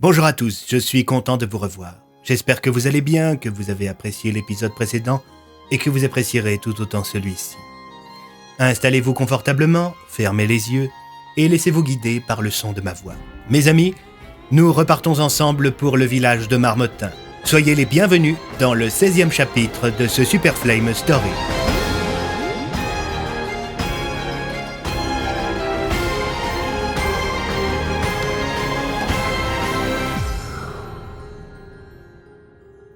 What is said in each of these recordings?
Bonjour à tous, je suis content de vous revoir. J'espère que vous allez bien, que vous avez apprécié l'épisode précédent et que vous apprécierez tout autant celui-ci. Installez-vous confortablement, fermez les yeux et laissez-vous guider par le son de ma voix. Mes amis, nous repartons ensemble pour le village de Marmottin. Soyez les bienvenus dans le 16e chapitre de ce Super Flame Story.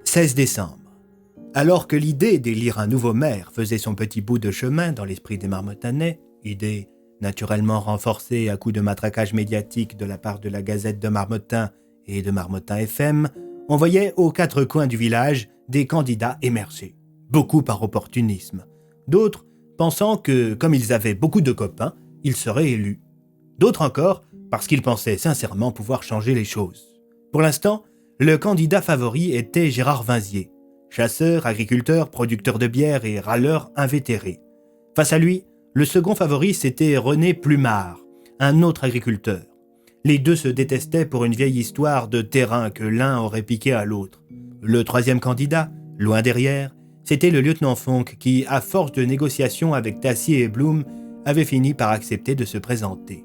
« 16 décembre. Alors que l'idée d'élire un nouveau maire faisait son petit bout de chemin dans l'esprit des Marmottanais, idée naturellement renforcée à coups de matraquage médiatique de la part de la Gazette de Marmottin et de Marmottin FM, on voyait aux quatre coins du village des candidats émerger, beaucoup par opportunisme, d'autres pensant que, comme ils avaient beaucoup de copains, ils seraient élus, d'autres encore parce qu'ils pensaient sincèrement pouvoir changer les choses. Pour l'instant, le candidat favori était Gérard Vinzier, chasseur, agriculteur, producteur de bière et râleur invétéré. Face à lui, le second favori c'était René Plumard, un autre agriculteur. Les deux se détestaient pour une vieille histoire de terrain que l'un aurait piqué à l'autre. Le troisième candidat, loin derrière, c'était le lieutenant Fonck qui, à force de négociations avec Tassier et Blum, avait fini par accepter de se présenter.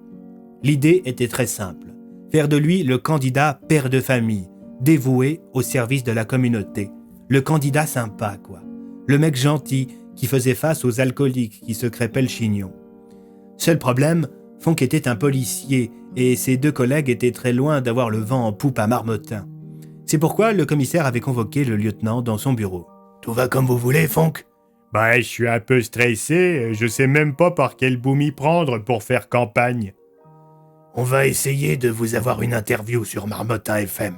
L'idée était très simple, faire de lui le candidat père de famille, dévoué au service de la communauté. Le candidat sympa, quoi. Le mec gentil qui faisait face aux alcooliques qui se crêpaient le chignon. Seul problème, Fonck était un policier et ses deux collègues étaient très loin d'avoir le vent en poupe à Marmottin. C'est pourquoi le commissaire avait convoqué le lieutenant dans son bureau. « Tout va comme vous voulez, Fonck ?» Je suis un peu stressé, je sais même pas par quel bout m'y prendre pour faire campagne. On va essayer de vous avoir une interview sur Marmottin FM.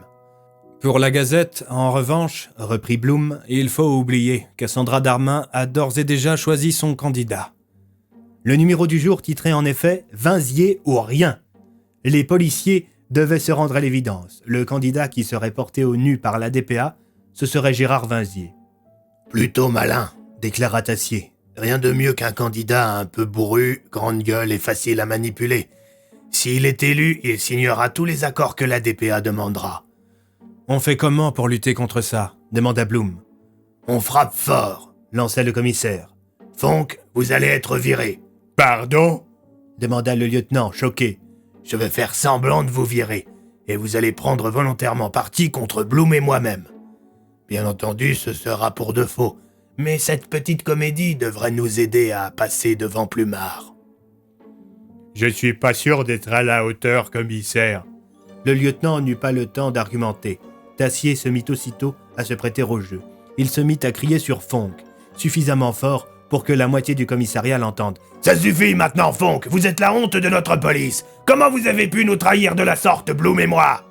Pour la Gazette, en revanche, reprit Blum, il faut oublier que Sandra Darmin a d'ores et déjà choisi son candidat. Le numéro du jour titrait en effet « Vinzier ou rien ». Les policiers devaient se rendre à l'évidence. Le candidat qui serait porté au nu par la DPA, ce serait Gérard Vinzier. « Plutôt malin », déclara Tassier. « Rien de mieux qu'un candidat un peu bourru, grande gueule et facile à manipuler. S'il est élu, il signera tous les accords que la DPA demandera. » « On fait comment pour lutter contre ça ?» demanda Blum. « On frappe fort », lança le commissaire. « Fonck, vous allez être viré. »« Pardon ?» demanda le lieutenant, choqué. « Je vais faire semblant de vous virer, et vous allez prendre volontairement parti contre Blum et moi-même. Bien entendu, ce sera pour de faux, mais cette petite comédie devrait nous aider à passer devant Plumard. » « Je suis pas sûr d'être à la hauteur, commissaire. » Le lieutenant n'eut pas le temps d'argumenter. Tassier se mit aussitôt à se prêter au jeu. Il se mit à crier sur Fonck, suffisamment fort pour que la moitié du commissariat l'entende. « Ça suffit maintenant, Fonck, vous êtes la honte de notre police. Comment vous avez pu nous trahir de la sorte, Blum et moi ?»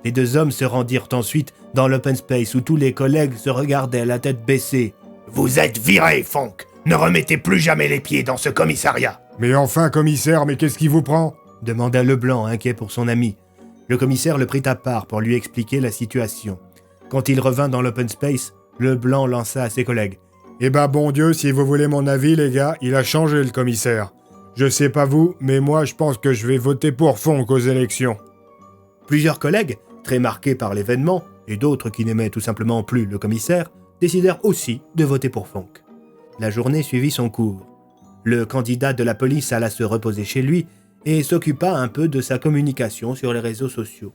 Les deux hommes se rendirent ensuite dans l'open space où tous les collègues se regardaient la tête baissée. « Vous êtes viré, Fonck. Ne remettez plus jamais les pieds dans ce commissariat. » « Mais enfin, commissaire, mais qu'est-ce qui vous prend ?» demanda Leblanc, inquiet pour son ami. Le commissaire le prit à part pour lui expliquer la situation. Quand il revint dans l'open space, Leblanc lança à ses collègues. « Bon Dieu, si vous voulez mon avis, les gars, il a changé le commissaire. Je sais pas vous, mais moi je pense que je vais voter pour Fonck aux élections. » Plusieurs collègues, très marqués par l'événement, et d'autres qui n'aimaient tout simplement plus le commissaire, décidèrent aussi de voter pour Fonck. La journée suivit son cours. Le candidat de la police alla se reposer chez lui et s'occupa un peu de sa communication sur les réseaux sociaux.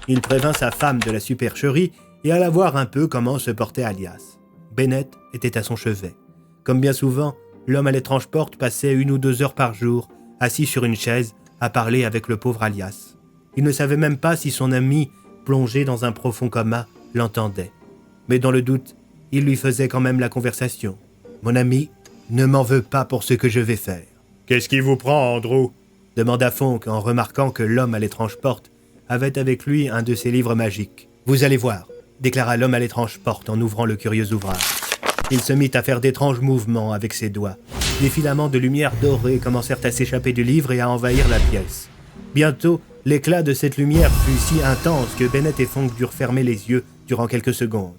Il prévint sa femme de la supercherie et alla voir un peu comment se portait Alias. Bennett était à son chevet. Comme bien souvent, l'homme à l'étrange porte passait 1 ou 2 heures par jour, assis sur une chaise, à parler avec le pauvre Alias. Il ne savait même pas si son ami, plongé dans un profond coma, l'entendait. Mais dans le doute, il lui faisait quand même la conversation. « Mon ami, ne m'en veux pas pour ce que je vais faire. »« Qu'est-ce qui vous prend, Andrew ?» demanda Fonck en remarquant que l'homme à l'étrange porte avait avec lui un de ses livres magiques. « Vous allez voir, » déclara l'homme à l'étrange porte en ouvrant le curieux ouvrage. Il se mit à faire d'étranges mouvements avec ses doigts. Des filaments de lumière dorée commencèrent à s'échapper du livre et à envahir la pièce. Bientôt, l'éclat de cette lumière fut si intense que Bennett et Fonck durent fermer les yeux durant quelques secondes.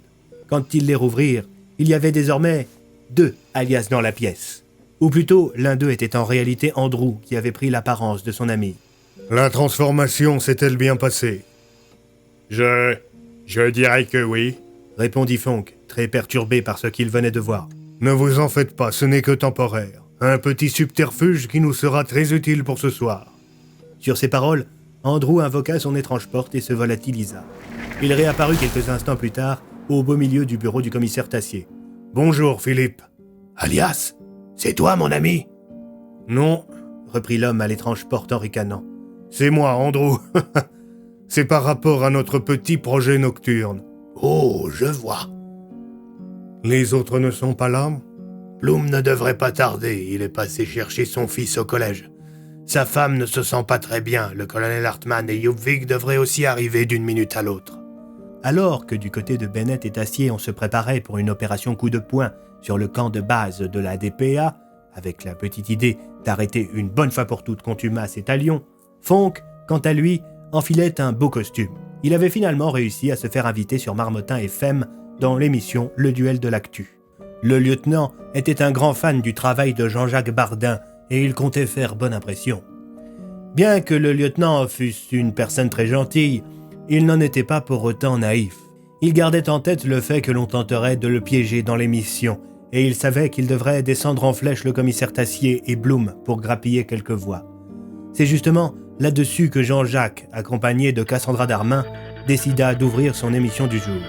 Quand ils les rouvrirent, il y avait désormais 2 Alias dans la pièce. Ou plutôt, l'un d'eux était en réalité Andrew, qui avait pris l'apparence de son ami. « La transformation s'est-elle bien passée ?» Je dirais que oui, répondit Fonck, très perturbé par ce qu'il venait de voir. Ne vous en faites pas, ce n'est que temporaire. Un petit subterfuge qui nous sera très utile pour ce soir. Sur ces paroles, Andrew invoqua son étrange porte et se volatilisa. Il réapparut quelques instants plus tard, au beau milieu du bureau du commissaire Tassier. « Bonjour, Philippe. »« Alias, c'est toi, mon ami ?»« Non, » reprit l'homme à l'étrange porte en ricanant. « C'est moi, Andrew. C'est par rapport à notre petit projet nocturne. »« Oh, je vois. »« Les autres ne sont pas là ?»« Bloom ne devrait pas tarder, il est passé chercher son fils au collège. Sa femme ne se sent pas très bien, le colonel Hartmann et Yupvik devraient aussi arriver d'une minute à l'autre. » Alors que du côté de Bennett et Tassier on se préparait pour une opération coup de poing sur le camp de base de la DPA, avec la petite idée d'arrêter une bonne fois pour toutes contumace et talion, Fonck, quant à lui, enfilait un beau costume. Il avait finalement réussi à se faire inviter sur Marmottin et Femme dans l'émission Le Duel de l'Actu. Le lieutenant était un grand fan du travail de Jean-Jacques Bardin et il comptait faire bonne impression. Bien que le lieutenant fût une personne très gentille, il n'en était pas pour autant naïf. Il gardait en tête le fait que l'on tenterait de le piéger dans l'émission, et il savait qu'il devrait descendre en flèche le commissaire Tassier et Bloom pour grappiller quelques voix. C'est justement là-dessus que Jean-Jacques, accompagné de Cassandra Darmin, décida d'ouvrir son émission du jour.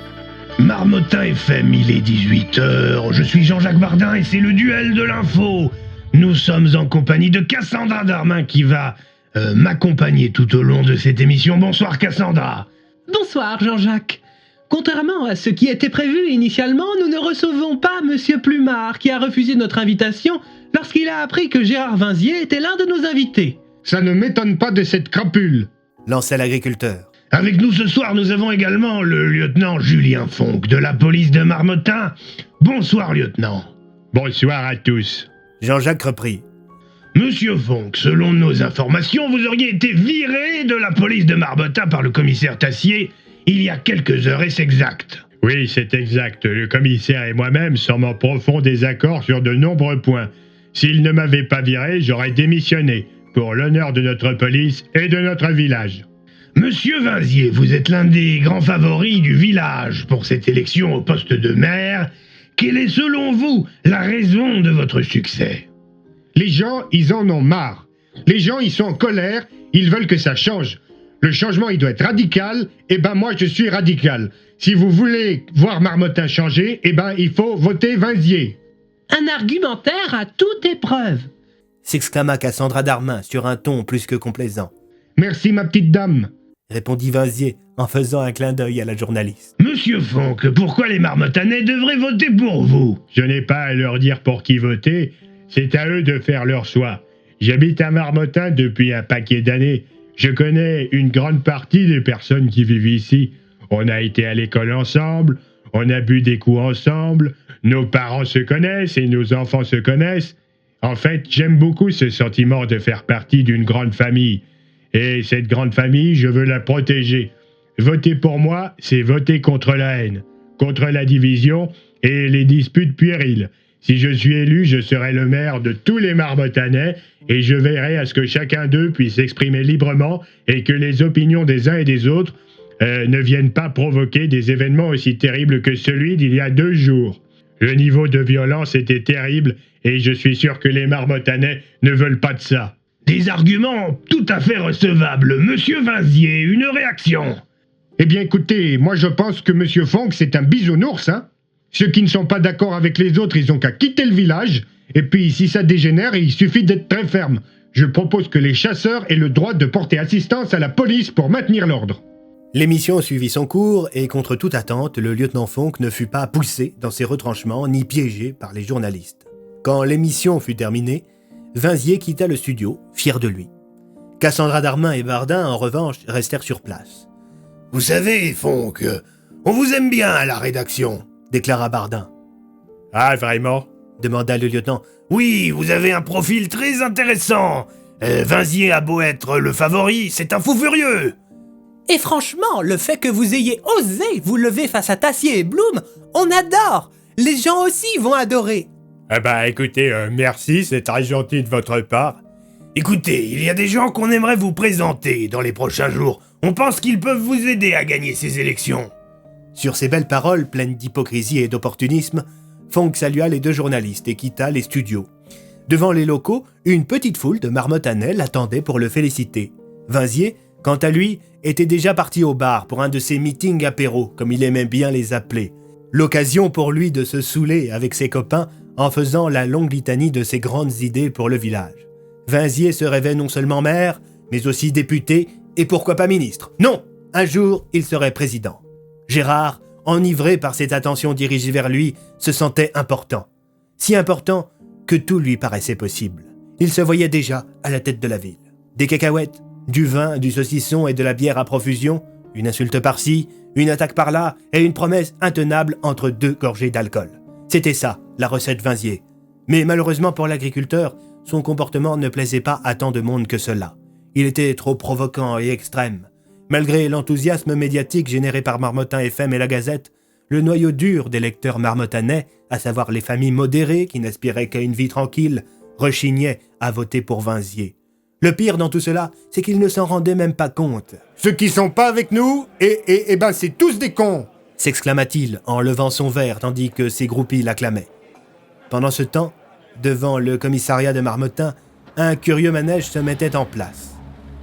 Marmottin FM, il est 18h, je suis Jean-Jacques Bardin et c'est le duel de l'info. Nous sommes en compagnie de Cassandra Darmin qui va m'accompagner tout au long de cette émission. Bonsoir Cassandra. Bonsoir Jean-Jacques. Contrairement à ce qui était prévu initialement, nous ne recevons pas Monsieur Plumard qui a refusé notre invitation lorsqu'il a appris que Gérard Vinzier était l'un de nos invités. Ça ne m'étonne pas de cette crapule, lançait l'agriculteur. Avec nous ce soir, nous avons également le lieutenant Julien Fonck de la police de Marmottin. Bonsoir lieutenant. Bonsoir à tous. Jean-Jacques reprit. Monsieur Fonck, selon nos informations, vous auriez été viré de la police de Marmottin par le commissaire Tassier il y a quelques heures, est-ce exact? Oui, c'est exact. Le commissaire et moi-même sommes en profond désaccord sur de nombreux points. S'il ne m'avait pas viré, j'aurais démissionné, pour l'honneur de notre police et de notre village. Monsieur Vinzier, vous êtes l'un des grands favoris du village pour cette élection au poste de maire. Quelle est selon vous la raison de votre succès? Les gens, ils en ont marre. Les gens, ils sont en colère, ils veulent que ça change. Le changement, il doit être radical, et ben moi, je suis radical. Si vous voulez voir Marmottin changer, eh ben il faut voter Vinzier. Un argumentaire à toute épreuve, s'exclama Cassandra Darmin sur un ton plus que complaisant. Merci ma petite dame, répondit Vinzier en faisant un clin d'œil à la journaliste. Monsieur Fonck, pourquoi les Marmottanais devraient voter pour vous? Je n'ai pas à leur dire pour qui voter, c'est à eux de faire leur choix. J'habite à Marmottin depuis un paquet d'années. Je connais une grande partie des personnes qui vivent ici. On a été à l'école ensemble, on a bu des coups ensemble, nos parents se connaissent et nos enfants se connaissent. En fait, j'aime beaucoup ce sentiment de faire partie d'une grande famille. Et cette grande famille, je veux la protéger. Voter pour moi, c'est voter contre la haine, contre la division et les disputes puériles. Si je suis élu, je serai le maire de tous les Marmottanais et je veillerai à ce que chacun d'eux puisse s'exprimer librement et que les opinions des uns et des autres ne viennent pas provoquer des événements aussi terribles que celui d'il y a 2 jours. Le niveau de violence était terrible et je suis sûr que les Marmottanais ne veulent pas de ça. Des arguments tout à fait recevables. Monsieur Vinzier, une réaction? Eh bien écoutez, moi je pense que Monsieur Fonck c'est un bisounours, hein. Ceux qui ne sont pas d'accord avec les autres, ils ont qu'à quitter le village. Et puis, si ça dégénère, il suffit d'être très ferme. Je propose que les chasseurs aient le droit de porter assistance à la police pour maintenir l'ordre. L'émission suivit son cours et, contre toute attente, le lieutenant Fonck ne fut pas poussé dans ses retranchements ni piégé par les journalistes. Quand l'émission fut terminée, Vinzier quitta le studio, fier de lui. Cassandra Darmin et Bardin, en revanche, restèrent sur place. « Vous savez, Fonck, on vous aime bien à la rédaction », déclara Bardin. « Ah, vraiment ?» demanda le lieutenant. « Oui, vous avez un profil très intéressant. Vinzier a beau être le favori, c'est un fou furieux. » Et franchement, le fait que vous ayez osé vous lever face à Tassier et Bloom, on adore. Les gens aussi vont adorer. Eh ben, écoutez, merci, c'est très gentil de votre part. Écoutez, il y a des gens qu'on aimerait vous présenter dans les prochains jours. On pense qu'ils peuvent vous aider à gagner ces élections. » Sur ces belles paroles pleines d'hypocrisie et d'opportunisme, Fonck salua les deux journalistes et quitta les studios. Devant les locaux, une petite foule de marmottanais l'attendait pour le féliciter. Vinzier, quant à lui, était déjà parti au bar pour un de ses meetings apéros, comme il aimait bien les appeler. L'occasion pour lui de se saouler avec ses copains en faisant la longue litanie de ses grandes idées pour le village. Vinzier se rêvait non seulement maire, mais aussi député et pourquoi pas ministre. Non, un jour, il serait président. Gérard, enivré par cette attention dirigée vers lui, se sentait important. Si important que tout lui paraissait possible. Il se voyait déjà à la tête de la ville. Des cacahuètes, du vin, du saucisson et de la bière à profusion, une insulte par-ci, une attaque par-là et une promesse intenable entre deux gorgées d'alcool. C'était ça, la recette Vinzier. Mais malheureusement pour l'agriculteur, son comportement ne plaisait pas à tant de monde que cela. Il était trop provoquant et extrême. Malgré l'enthousiasme médiatique généré par Marmottin FM et la Gazette, le noyau dur des lecteurs marmottanais, à savoir les familles modérées qui n'aspiraient qu'à une vie tranquille, rechignaient à voter pour Vinzier. Le pire dans tout cela, c'est qu'ils ne s'en rendaient même pas compte. « Ceux qui sont pas avec nous, ben c'est tous des cons !» s'exclama-t-il en levant son verre tandis que ses groupies l'acclamaient. Pendant ce temps, devant le commissariat de Marmottin, un curieux manège se mettait en place.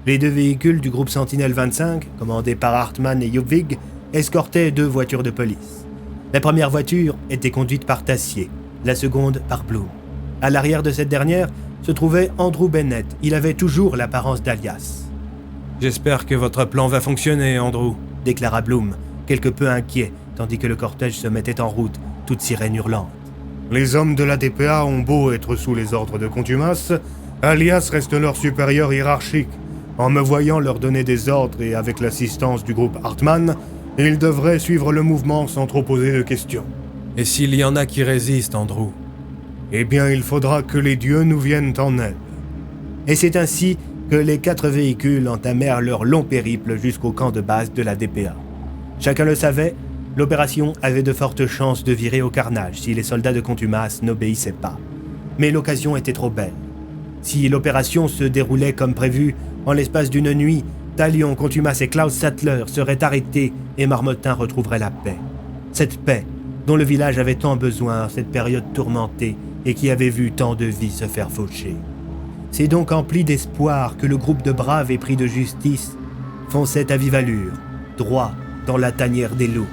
Les deux véhicules du groupe Sentinelle 25, commandés par Hartmann et Jobvig, escortaient deux voitures de police. La première voiture était conduite par Tassier, la seconde par Bloom. À l'arrière de cette dernière se trouvait Andrew Bennett. Il avait toujours l'apparence d'Alias. « J'espère que votre plan va fonctionner, Andrew », déclara Bloom, quelque peu inquiet, tandis que le cortège se mettait en route, toute sirène hurlante. « Les hommes de la DPA ont beau être sous les ordres de Contumace, Alias reste leur supérieur hiérarchique. En me voyant leur donner des ordres et avec l'assistance du groupe Hartmann, ils devraient suivre le mouvement sans trop poser de questions. » « Et s'il y en a qui résistent, Andrew ?» Eh bien, il faudra que les dieux nous viennent en aide. Et c'est ainsi que les 4 véhicules entamèrent leur long périple jusqu'au camp de base de la DPA. Chacun le savait, l'opération avait de fortes chances de virer au carnage si les soldats de Contumace n'obéissaient pas. Mais l'occasion était trop belle. Si l'opération se déroulait comme prévu, en l'espace d'une nuit, Talion, Contumace et Klaus Sattler seraient arrêtés et Marmottin retrouverait la paix. Cette paix dont le village avait tant besoin en cette période tourmentée et qui avait vu tant de vies se faire faucher. C'est donc empli d'espoir que le groupe de braves épris de justice fonçait à vive allure, droit dans la tanière des loups.